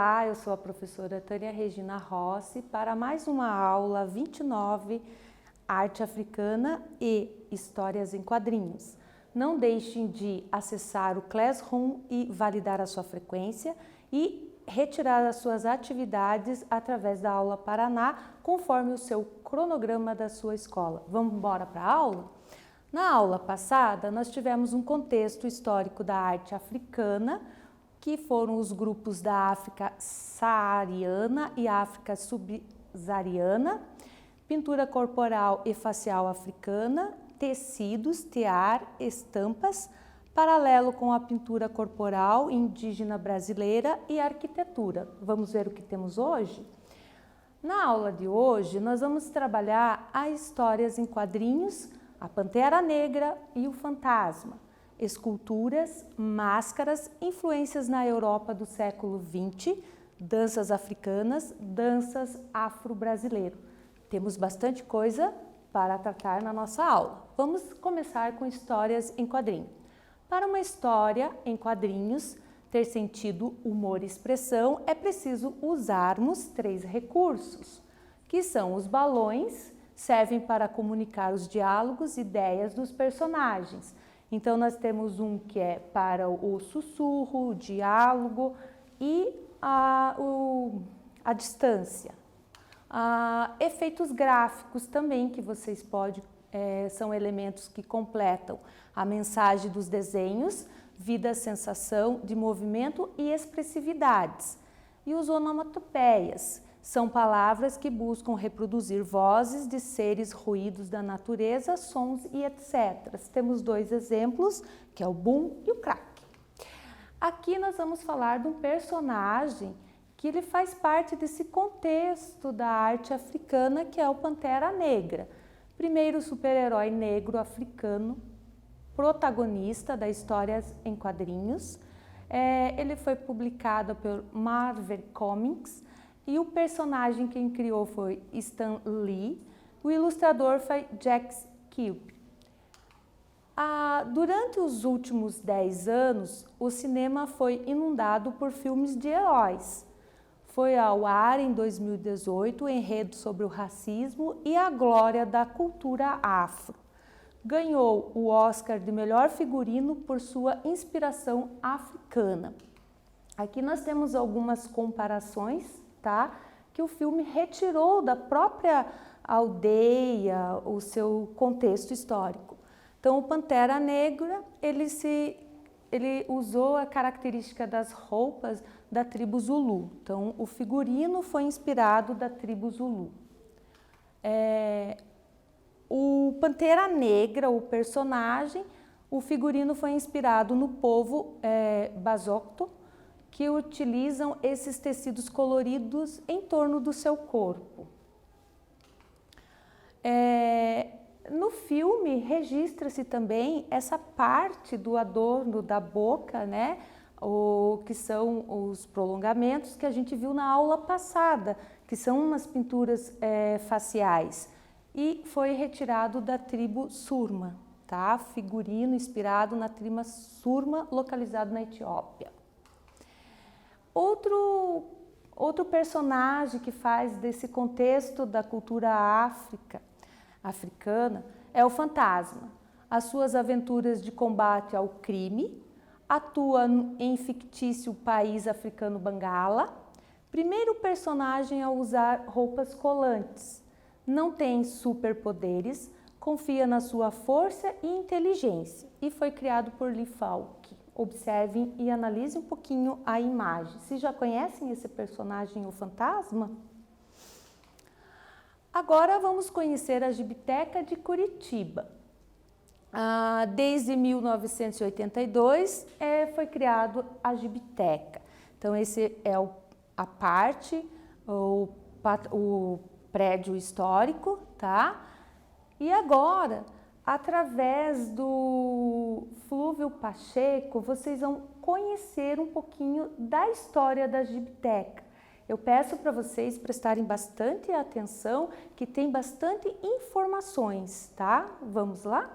Olá, eu sou a professora Tânia Regina Rossi para mais uma aula 29, Arte Africana e Histórias em Quadrinhos. Não deixem de acessar o Classroom e validar a sua frequência e retirar as suas atividades através da aula Paraná, conforme o seu cronograma da sua escola. Vamos embora para a aula? Na aula passada, nós tivemos um contexto histórico da arte africana, que foram os grupos da África saariana e África subsaariana, pintura corporal e facial africana, tecidos, tear, estampas, paralelo com a pintura corporal indígena brasileira e arquitetura. Vamos ver o que temos hoje? Na aula de hoje, nós vamos trabalhar as histórias em quadrinhos, a Pantera Negra e o Fantasma, esculturas, máscaras, influências na Europa do século XX, danças africanas, danças afro-brasileiras. Temos bastante coisa para tratar na nossa aula. Vamos começar com histórias em quadrinhos. Para uma história em quadrinhos ter sentido, humor e expressão, é preciso usarmos 3 recursos, que são os balões, servem para comunicar os diálogos e ideias dos personagens. Então, nós temos um que é para o sussurro, o diálogo e a distância. Efeitos gráficos também, que vocês podem, são elementos que completam a mensagem dos desenhos, vida, sensação de movimento e expressividades. E os onomatopeias são palavras que buscam reproduzir vozes de seres, ruídos da natureza, sons e etc. Temos 2 exemplos, que é o boom e o crack. Aqui nós vamos falar de um personagem que ele faz parte desse contexto da arte africana, que é o Pantera Negra. Primeiro super-herói negro africano, protagonista das histórias em quadrinhos. Ele foi publicado por Marvel Comics, e o personagem quem criou foi Stan Lee, o ilustrador foi Jack Kirby. Durante os últimos 10 anos, o cinema foi inundado por filmes de heróis. Foi ao ar em 2018 o enredo sobre o racismo e a glória da cultura afro. Ganhou o Oscar de melhor figurino por sua inspiração africana. Aqui nós temos algumas comparações, tá? Que o filme retirou da própria aldeia o seu contexto histórico. Então, o Pantera Negra, ele usou a característica das roupas da tribo Zulu. Então, o figurino foi inspirado da tribo Zulu. O Pantera Negra, o personagem, o figurino foi inspirado no povo Basotho, que utilizam esses tecidos coloridos em torno do seu corpo. No filme, registra-se também essa parte do adorno da boca, né? Que são os prolongamentos que a gente viu na aula passada, que são umas pinturas faciais. E foi retirado da tribo Surma, tá? Figurino inspirado na tribo Surma, localizado na Etiópia. Outro personagem que faz desse contexto da cultura africana é o Fantasma. As suas aventuras de combate ao crime, atua em fictício país africano Bangala, primeiro personagem a usar roupas colantes, não tem superpoderes, confia na sua força e inteligência e foi criado por Lee Falk. Observem e analisem um pouquinho a imagem. Vocês já conhecem esse personagem, o Fantasma? Agora vamos conhecer a Gibiteca de Curitiba. Desde 1982 foi criado a Gibiteca. Então esse é a parte, o prédio histórico, tá? E agora, através do Flúvio Pacheco, vocês vão conhecer um pouquinho da história da Gibiteca. Eu peço para vocês prestarem bastante atenção, que tem bastante informações, tá? Vamos lá?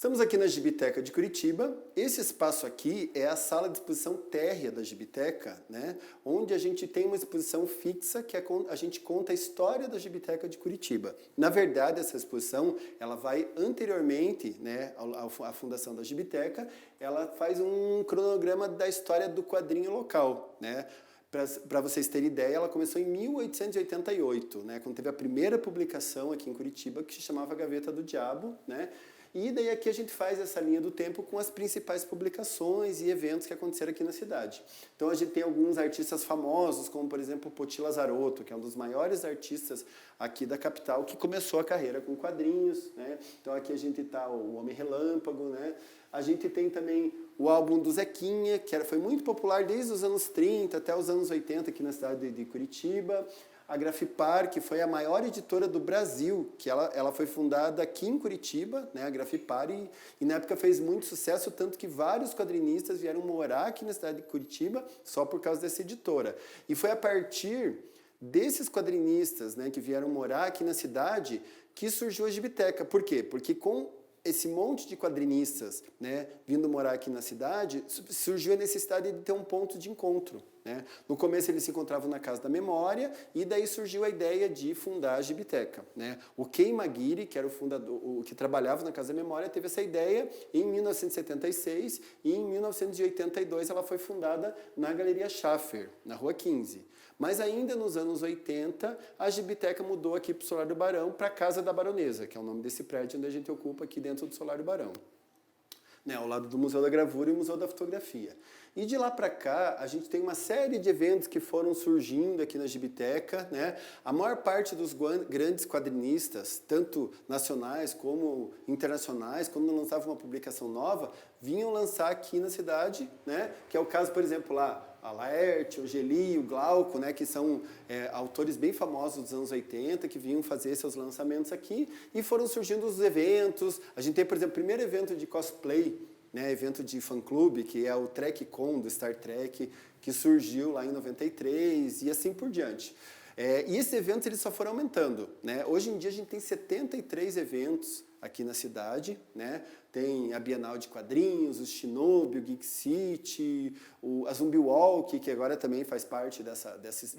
Estamos aqui na Gibiteca de Curitiba. Esse espaço aqui é a sala de exposição térrea da Gibiteca, né? Onde a gente tem uma exposição fixa que a gente conta a história da Gibiteca de Curitiba. Na verdade, essa exposição ela vai anteriormente, né, à fundação da Gibiteca, ela faz um cronograma da história do quadrinho local, né? Para vocês terem ideia, ela começou em 1888, né, quando teve a primeira publicação aqui em Curitiba, que se chamava Gaveta do Diabo, né? E daí aqui a gente faz essa linha do tempo com as principais publicações e eventos que aconteceram aqui na cidade. Então a gente tem alguns artistas famosos, como por exemplo o Poti Lazarotto, que é um dos maiores artistas aqui da capital, que começou a carreira com quadrinhos, né? Então aqui a gente tá o Homem Relâmpago, né? A gente tem também o álbum do Zequinha, que foi muito popular desde os anos 30 até os anos 80 aqui na cidade de Curitiba. A Grafipar, que foi a maior editora do Brasil, que ela foi fundada aqui em Curitiba, né, a Grafipar, e na época fez muito sucesso, tanto que vários quadrinistas vieram morar aqui na cidade de Curitiba só por causa dessa editora. E foi a partir desses quadrinistas, né, que vieram morar aqui na cidade que surgiu a Gibiteca. Por quê? Porque com esse monte de quadrinistas, né, vindo morar aqui na cidade, surgiu a necessidade de ter um ponto de encontro, né? No começo eles se encontravam na Casa da Memória e daí surgiu a ideia de fundar a Gibiteca, né? O Ken Maguire, que era o fundador, o que trabalhava na Casa da Memória, teve essa ideia em 1976 e em 1982 ela foi fundada na Galeria Schaffer, na Rua 15. Mas ainda nos anos 80, a Gibiteca mudou aqui para o Solar do Barão, para a Casa da Baronesa, que é o nome desse prédio onde a gente ocupa aqui dentro do Solar do Barão, né, ao lado do Museu da Gravura e Museu da Fotografia. E de lá para cá, a gente tem uma série de eventos que foram surgindo aqui na Gibiteca, né? A maior parte dos grandes quadrinistas, tanto nacionais como internacionais, quando lançavam uma publicação nova, vinham lançar aqui na cidade, né? Que é o caso, por exemplo, lá, a Laerte, o Geli, o Glauco, né, que são autores bem famosos dos anos 80, que vinham fazer seus lançamentos aqui, e foram surgindo os eventos. A gente tem, por exemplo, o primeiro evento de cosplay, né, evento de fã-clube, que é o TrekCon do Star Trek, que surgiu lá em 93, e assim por diante. E esses eventos eles só foram aumentando, né? Hoje em dia a gente tem 73 eventos aqui na cidade, né? Tem a Bienal de Quadrinhos, o Shinobi, o Geek City, a Zumbi Walk, que agora também faz parte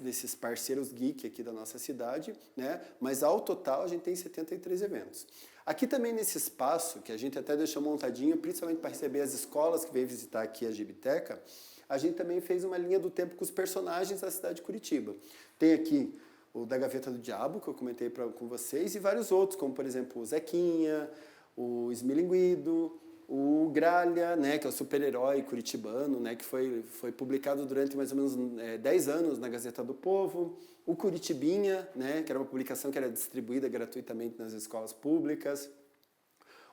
desses parceiros geek aqui da nossa cidade, né? Mas ao total a gente tem 73 eventos. Aqui também nesse espaço, que a gente até deixou montadinho, principalmente para receber as escolas que vêm visitar aqui a Gibiteca, a gente também fez uma linha do tempo com os personagens da cidade de Curitiba. Tem aqui o da Gaveta do Diabo, que eu comentei com vocês, e vários outros, como por exemplo o Zequinha, o Esmilinguido, o Gralha, né, que é o super-herói curitibano, né, que foi publicado durante mais ou menos 10 anos na Gazeta do Povo, o Curitibinha, né, que era uma publicação que era distribuída gratuitamente nas escolas públicas,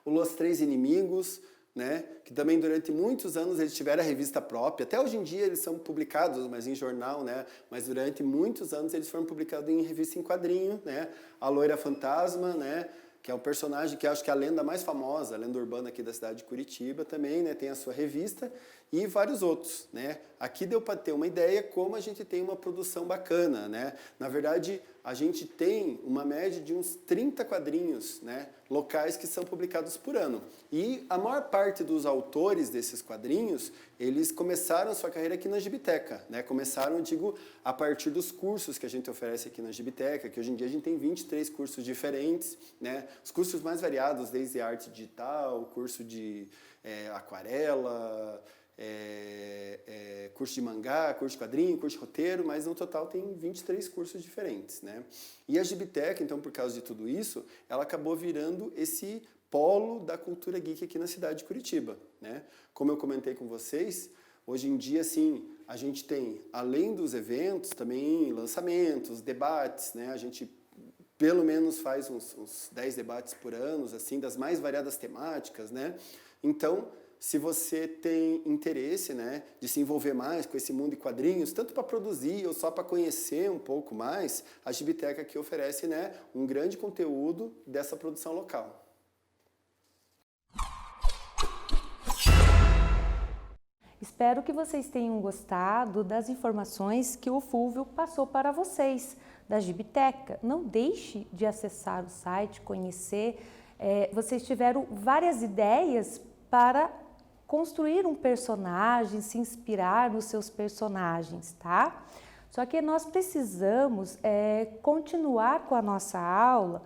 o Los Três Inimigos, né, que também durante muitos anos eles tiveram a revista própria. Até hoje em dia eles são publicados, mas em jornal, né, mas durante muitos anos eles foram publicados em revista em quadrinho, né, a Loira Fantasma, né, que é um personagem que acho que é a lenda mais famosa, a lenda urbana aqui da cidade de Curitiba também, né, tem a sua revista, e vários outros, né. Aqui deu para ter uma ideia como a gente tem uma produção bacana, né. Na verdade, a gente tem uma média de uns 30 quadrinhos, né, locais que são publicados por ano. E a maior parte dos autores desses quadrinhos, eles começaram a sua carreira aqui na Gibiteca, né? Começaram, digo, a partir dos cursos que a gente oferece aqui na Gibiteca, que hoje em dia a gente tem 23 cursos diferentes, né? Os cursos mais variados, desde arte digital, curso de aquarela, curso de mangá, curso de quadrinho, curso de roteiro, mas no total tem 23 cursos diferentes, né? E a Gibiteca, então, por causa de tudo isso, ela acabou virando esse polo da cultura geek aqui na cidade de Curitiba, né? Como eu comentei com vocês, hoje em dia, assim, a gente tem, além dos eventos, também lançamentos, debates, né? A gente pelo menos faz uns 10 debates por ano, assim, das mais variadas temáticas, né? Então, se você tem interesse, né, de se envolver mais com esse mundo de quadrinhos, tanto para produzir ou só para conhecer um pouco mais, a Gibiteca aqui oferece, né, um grande conteúdo dessa produção local. Espero que vocês tenham gostado das informações que o Fúvio passou para vocês da Gibiteca. Não deixe de acessar o site, conhecer vocês tiveram várias ideias para construir um personagem, se inspirar nos seus personagens, tá? Só que nós precisamos continuar com a nossa aula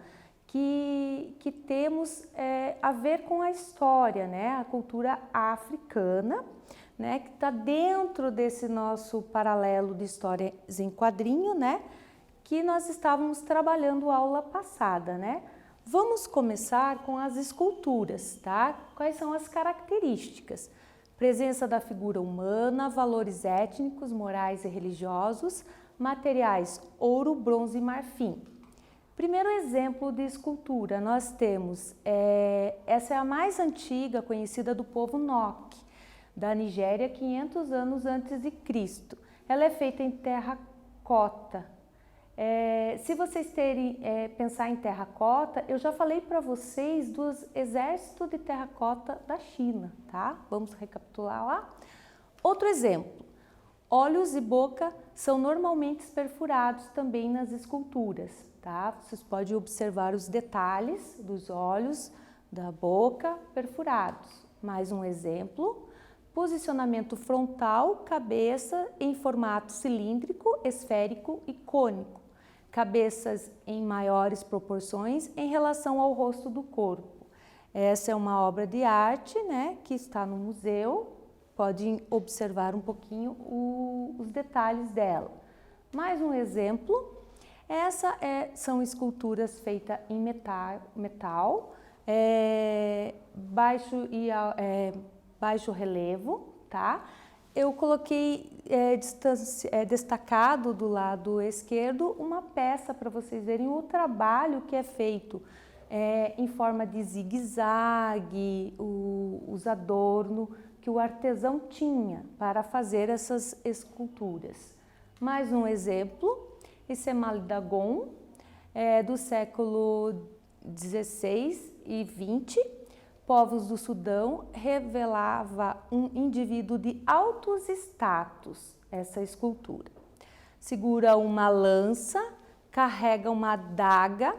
que temos a ver com a história, né? A cultura africana, né? Que está dentro desse nosso paralelo de histórias em quadrinho, né? Que nós estávamos trabalhando a aula passada, né? Vamos começar com as esculturas, tá? Quais são as características? Presença da figura humana, valores étnicos, morais e religiosos, materiais ouro, bronze e marfim. Primeiro exemplo de escultura, nós temos, essa é a mais antiga conhecida do povo Nok, da Nigéria, 500 anos antes de Cristo. Ela é feita em terracota. Se vocês pensar em terracota, eu já falei para vocês dos exércitos de terracota da China, tá? Vamos recapitular lá? Outro exemplo, olhos e boca são normalmente perfurados também nas esculturas, tá? Vocês podem observar os detalhes dos olhos, da boca perfurados. Mais um exemplo, posicionamento frontal, cabeça em formato cilíndrico, esférico e cônico. Cabeças em maiores proporções em relação ao rosto do corpo. Essa é uma obra de arte, né, que está no museu. Podem observar um pouquinho os detalhes dela. Mais um exemplo, são esculturas feitas em metal baixo relevo, tá? Eu coloquei destacado do lado esquerdo uma peça para vocês verem o trabalho que é feito em forma de zigue-zague, os adornos que o artesão tinha para fazer essas esculturas. Mais um exemplo, esse é Malidagon, do século 16 e 20. Povos do Sudão, revelava um indivíduo de altos status, essa escultura. Segura uma lança, carrega uma adaga,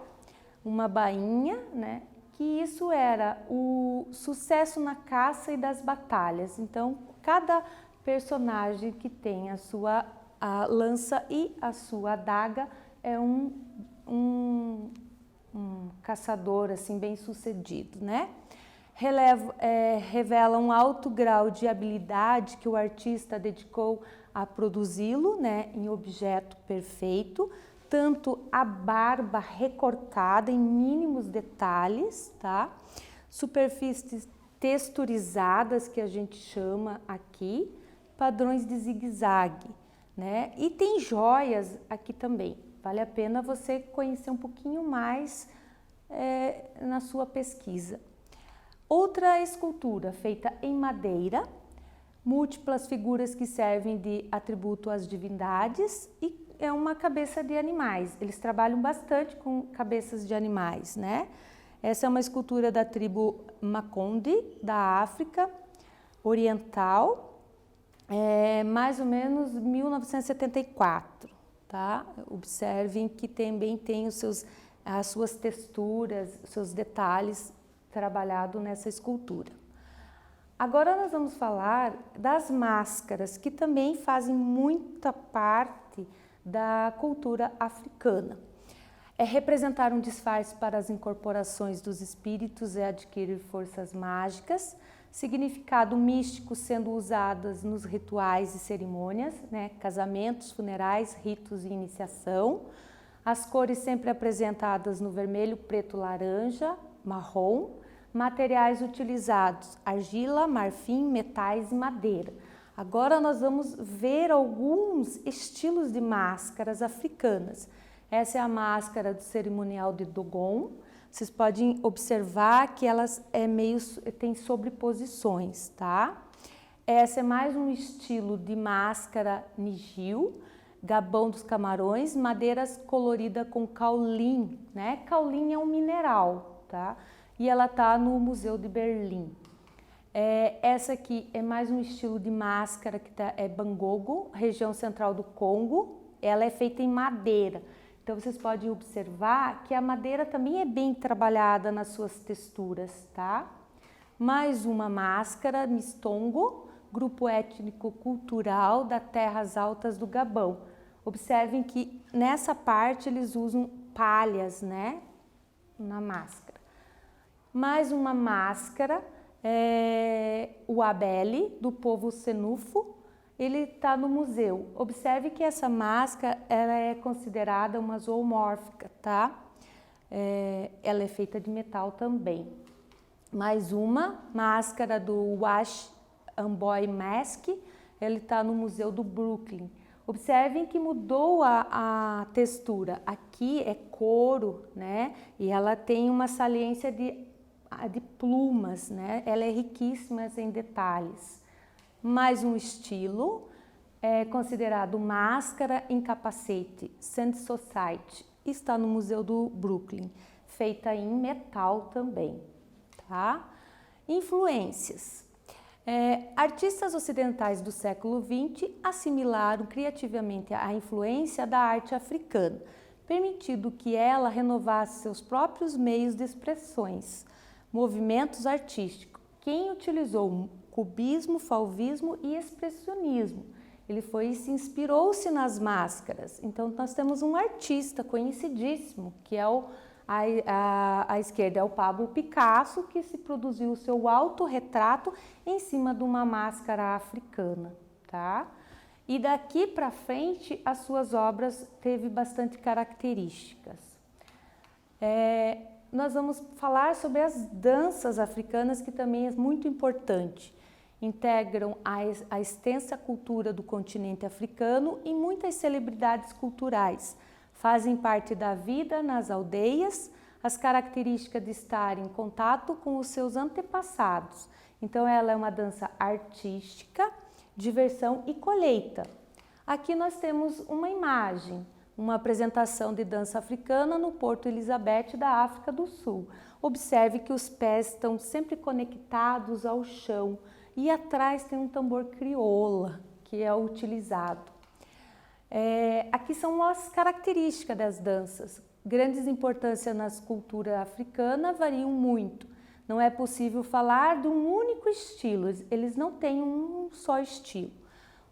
uma bainha, né? Que isso era o sucesso na caça e das batalhas. Então, cada personagem que tem a lança e a sua adaga é um caçador assim bem sucedido, né? Revela um alto grau de habilidade que o artista dedicou a produzi-lo, né, em objeto perfeito, tanto a barba recortada em mínimos detalhes, tá? Superfícies texturizadas, que a gente chama aqui, padrões de zigue-zague, né? E tem joias aqui também. Vale a pena você conhecer um pouquinho mais na sua pesquisa. Outra escultura feita em madeira, múltiplas figuras que servem de atributo às divindades e é uma cabeça de animais. Eles trabalham bastante com cabeças de animais, né? Essa é uma escultura da tribo Makonde, da África Oriental, mais ou menos 1974, tá? Observem que também tem as suas texturas, seus detalhes trabalhado nessa escultura. Agora nós vamos falar das máscaras, que também fazem muita parte da cultura africana. Representar um disfarce para as incorporações dos espíritos e adquirir forças mágicas, significado místico sendo usadas nos rituais e cerimônias, né? Casamentos, funerais, ritos e iniciação. As cores sempre apresentadas no vermelho, preto, laranja, marrom, materiais utilizados, argila, marfim, metais e madeira. Agora nós vamos ver alguns estilos de máscaras africanas. Essa é a máscara do cerimonial de Dogon. Vocês podem observar que elas tem sobreposições, tá? Essa é mais um estilo de máscara nigil, Gabão dos Camarões, madeiras colorida com caolim, né? Caolim é um mineral, tá? E ela tá no Museu de Berlim. Essa aqui é mais um estilo de máscara que é Bangogo, região central do Congo. Ela é feita em madeira. Então vocês podem observar que a madeira também é bem trabalhada nas suas texturas, tá? Mais uma máscara, Mistongo, grupo étnico-cultural das terras altas do Gabão. Observem que nessa parte eles usam palhas, né, na máscara. Mais uma máscara, o Abele, do povo Senufo, ele está no museu. Observe que essa máscara ela é considerada uma zoomórfica, tá? Ela é feita de metal também. Mais uma máscara do Wash Amboy Mask, ele está no Museu do Brooklyn. Observem que mudou a textura. Aqui é couro, né? E ela tem uma saliência de plumas, né? Ela é riquíssima em detalhes. Mais um estilo, é considerado máscara em capacete, Sand Society, está no Museu do Brooklyn, feita em metal também, tá? Influências. Artistas ocidentais do século XX assimilaram criativamente a influência da arte africana, permitindo que ela renovasse seus próprios meios de expressões, movimentos artísticos. Quem utilizou cubismo, fauvismo e expressionismo. Ele inspirou-se nas máscaras. Então, nós temos um artista conhecidíssimo, que é à esquerda é o Pablo Picasso, que se produziu o seu autorretrato em cima de uma máscara africana, tá? E daqui para frente, as suas obras teve bastante características. Nós vamos falar sobre as danças africanas, que também é muito importante. Integram a extensa cultura do continente africano e muitas celebridades culturais. Fazem parte da vida nas aldeias, as características de estar em contato com os seus antepassados. Então, ela é uma dança artística, diversão e colheita. Aqui nós temos uma imagem, uma apresentação de dança africana no Porto Elizabeth da África do Sul. Observe que os pés estão sempre conectados ao chão e atrás tem um tambor crioula que é utilizado. Aqui são as características das danças. Grandes importâncias nas culturas africanas variam muito. Não é possível falar de um único estilo, eles não têm um só estilo.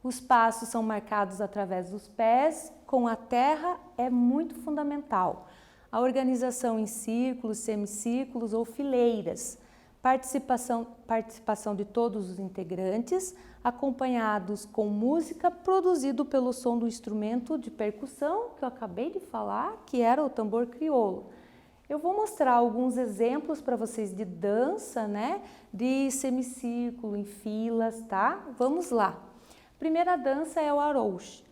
Os passos são marcados através dos pés, com a terra é muito fundamental. A organização em círculos, semicírculos ou fileiras. Participação de todos os integrantes, acompanhados com música produzido pelo som do instrumento de percussão, que eu acabei de falar, que era o tambor crioulo. Eu vou mostrar alguns exemplos para vocês de dança, né? De semicírculo, em filas, tá? Vamos lá. A primeira dança é o Arouche.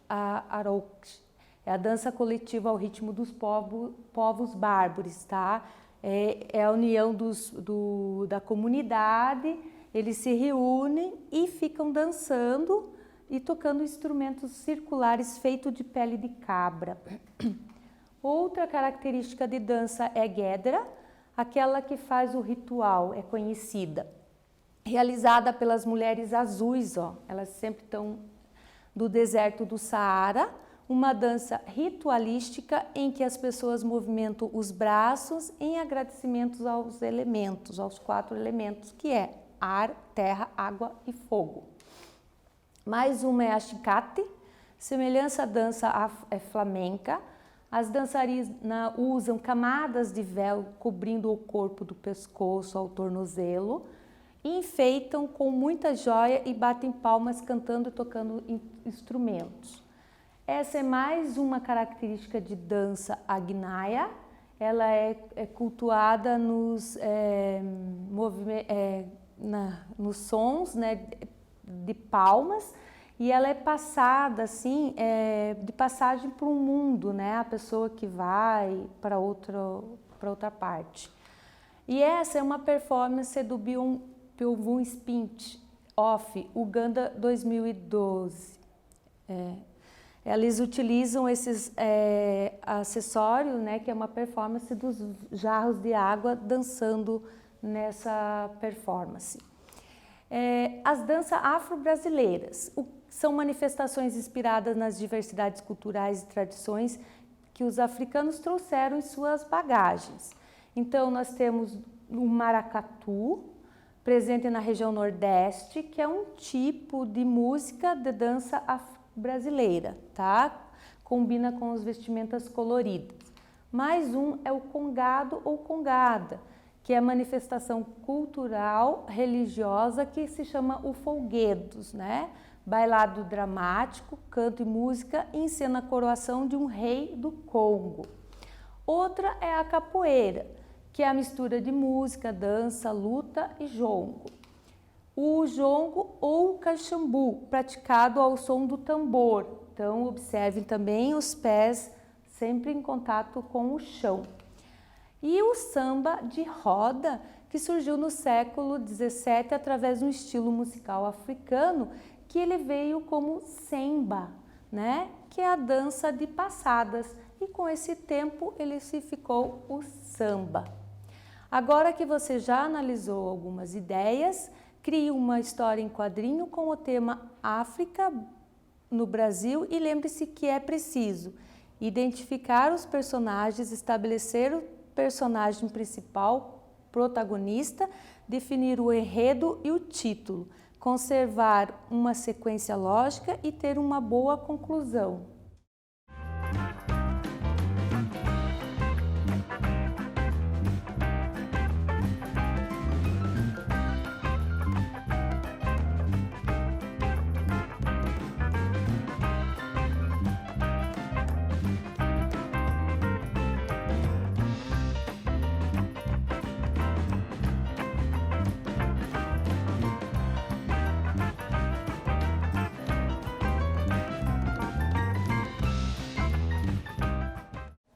É a dança coletiva ao ritmo dos povos bárbaros, tá? É a união da comunidade, eles se reúnem e ficam dançando e tocando instrumentos circulares feitos de pele de cabra. Outra característica de dança é Guedra, aquela que faz o ritual, é conhecida. Realizada pelas mulheres azuis, ó, elas sempre estão do deserto do Saara, uma dança ritualística em que as pessoas movimentam os braços em agradecimentos aos elementos, aos 4 elementos, que é ar, terra, água e fogo. Mais uma é a chicate, semelhança à dança flamenca. As dançarinas usam camadas de véu cobrindo o corpo do pescoço ao tornozelo, enfeitam com muita joia e batem palmas cantando e tocando instrumentos. Essa é mais uma característica de dança agnaia. Ela é cultuada nos sons, né, de palmas, e ela é passada assim, de passagem para um mundo, né, a pessoa que vai para outra parte. E essa é uma performance do Biovun Spint Off, Uganda 2012. Eles utilizam esses acessórios, né, que é uma performance dos jarros de água dançando nessa performance. As danças afro-brasileiras são manifestações inspiradas nas diversidades culturais e tradições que os africanos trouxeram em suas bagagens. Então, nós temos o maracatu, presente na região Nordeste, que é um tipo de música de dança brasileira, tá? Combina com as vestimentas coloridas. Mais um é o congado ou congada, que é a manifestação cultural religiosa que se chama o folguedos, né? Bailado dramático, canto e música e encena a coroação de um rei do Congo. Outra é a capoeira, que é a mistura de música, dança, luta e jongo. O jongo ou caxambu, praticado ao som do tambor. Então, observem também os pés sempre em contato com o chão. E o samba de roda, que surgiu no século XVII através de um estilo musical africano, que ele veio como semba, né? Que é a dança de passadas. E com esse tempo ele se ficou o samba. Agora que você já analisou algumas ideias, crie uma história em quadrinho com o tema África no Brasil e lembre-se que é preciso identificar os personagens, estabelecer o personagem principal, protagonista, definir o enredo e o título, conservar uma sequência lógica e ter uma boa conclusão.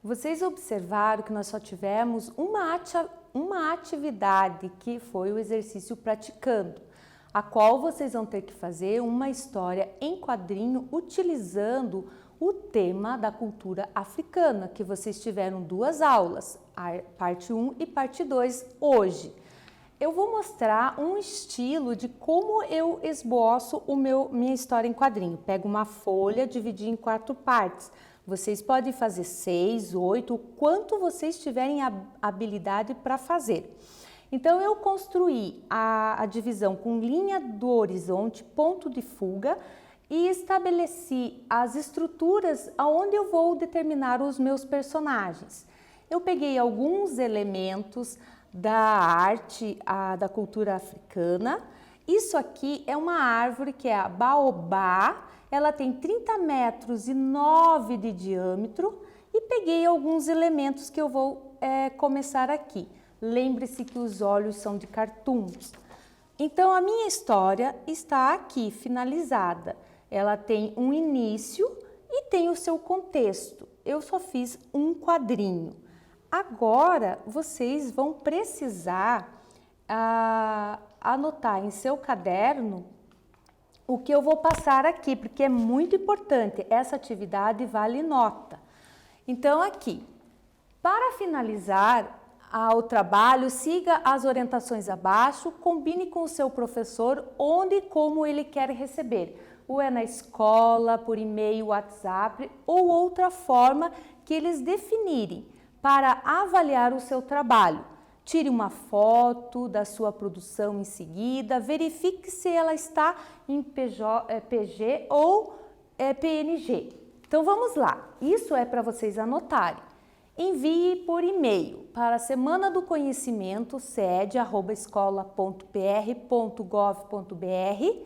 Vocês observaram que nós só tivemos uma atividade, que foi o exercício praticando, a qual vocês vão ter que fazer uma história em quadrinho utilizando o tema da cultura africana, que vocês tiveram 2 aulas, a parte 1 e parte 2 hoje. Eu vou mostrar um estilo de como eu esboço minha história em quadrinho. Pego uma folha, dividi em 4 partes. Vocês podem fazer 6, 8, o quanto vocês tiverem habilidade para fazer. Então, eu construí a divisão com linha do horizonte, ponto de fuga e estabeleci as estruturas onde eu vou determinar os meus personagens. Eu peguei alguns elementos da arte, da cultura africana. Isso aqui é uma árvore que é a baobá. Ela tem 30 metros e 9 de diâmetro e peguei alguns elementos que eu vou começar aqui. Lembre-se que os olhos são de cartoons. Então, a minha história está aqui, finalizada. Ela tem um início e tem o seu contexto. Eu só fiz um quadrinho. Agora, vocês vão precisar anotar em seu caderno o que eu vou passar aqui, porque é muito importante. Essa atividade vale nota. Então, aqui, para finalizar o trabalho, siga as orientações abaixo, combine com o seu professor onde e como ele quer receber. Ou é na escola, por e-mail, WhatsApp ou outra forma que eles definirem para avaliar o seu trabalho. Tire uma foto da sua produção em seguida, verifique se ela está em PG ou PNG. Então vamos lá, isso é para vocês anotarem. Envie por e-mail para a Semana do Conhecimento, sede@escola.pr.gov.br,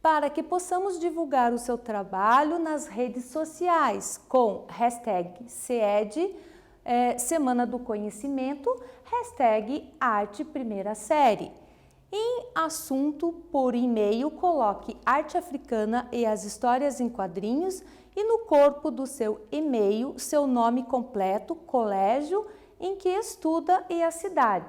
para que possamos divulgar o seu trabalho nas redes sociais com #SED, Semana do Conhecimento, #Arte Primeira Série. Em assunto, por e-mail, coloque Arte Africana e as histórias em quadrinhos e no corpo do seu e-mail, seu nome completo, colégio em que estuda e a cidade.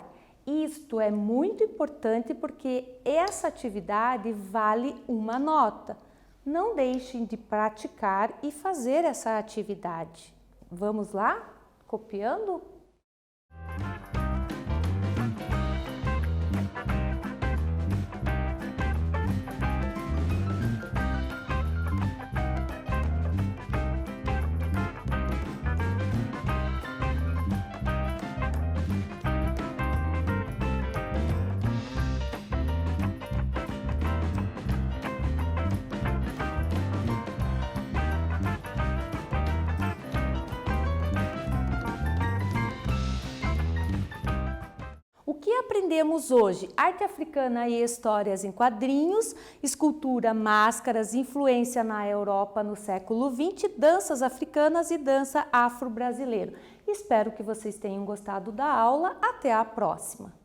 Isto é muito importante porque essa atividade vale uma nota. Não deixem de praticar e fazer essa atividade. Vamos lá? Copiando? aprendemos hoje arte africana e histórias em quadrinhos, escultura, máscaras, influência na Europa no século XX, danças africanas e dança afro-brasileira. Espero que vocês tenham gostado da aula. Até a próxima!